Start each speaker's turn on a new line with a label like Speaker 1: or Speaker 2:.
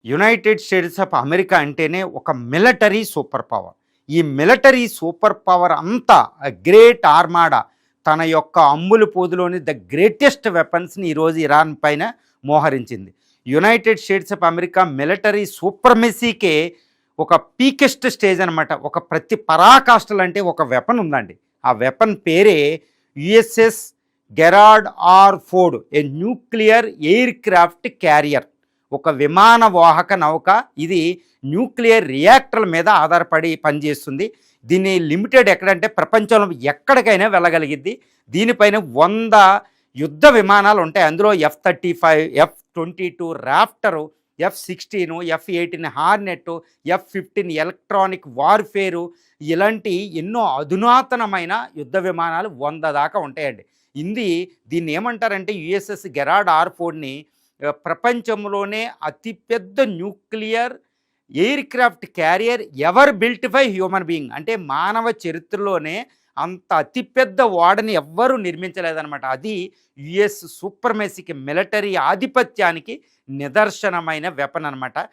Speaker 1: United States of America అంటేనే ఒక military super power. ఈ మిలిటరీ సూపర్ పవర్ అంతా గ్రేట్ ఆర్మాడా తన యొక్క అమ్ములు పోదులోని ద గ్రేటెస్ట్ వెపన్స్ని ఈరోజు ఇరాన్ పైన మోహరించింది. United States of America military సూపర్మెసీకే ఒక పీకెస్ట్ స్టేజ్ అనమాట. ఒక ప్రతి పరాకాష్ఠలు అంటే ఒక వెపన్ ఉందండి. ఆ వెపన్ పేరే USS Gerald R Ford, a nuclear aircraft carrier. ఒక విమాన వాహక నౌక. ఇది న్యూక్లియర్ రియాక్టర్ల మీద ఆధారపడి పనిచేస్తుంది. దీన్ని లిమిటెడ్ ఎక్కడంటే ప్రపంచంలో ఎక్కడికైనా వెళ్ళగలిగిద్ది. దీనిపైన 100 యుద్ధ విమానాలు ఉంటాయి. అందులో F-35, F-22 రాప్టరు, F-16, F-18 Hornet, F-15 electronic వార్ఫేరు, ఇలాంటి ఎన్నో అధునాతనమైన యుద్ధ విమానాలు 100 దాకా ఉంటాయండి. దీన్ని ఏమంటారంటే యుఎస్ఎస్ గెరార్డ్ ఆర్ ఫోర్డ్ని ప్రపంచంలోనే అతిపెద్ద nuclear aircraft carrier ever built by human being. అంటే మానవ చరిత్రలోనే అంత అతిపెద్ద ఓడని ఎవ్వరూ నిర్మించలేదన్నమాట. అది యుఎస్ సూపర్మెసీకి, మిలిటరీ ఆధిపత్యానికి నిదర్శనమైన వెపన్ అనమాట.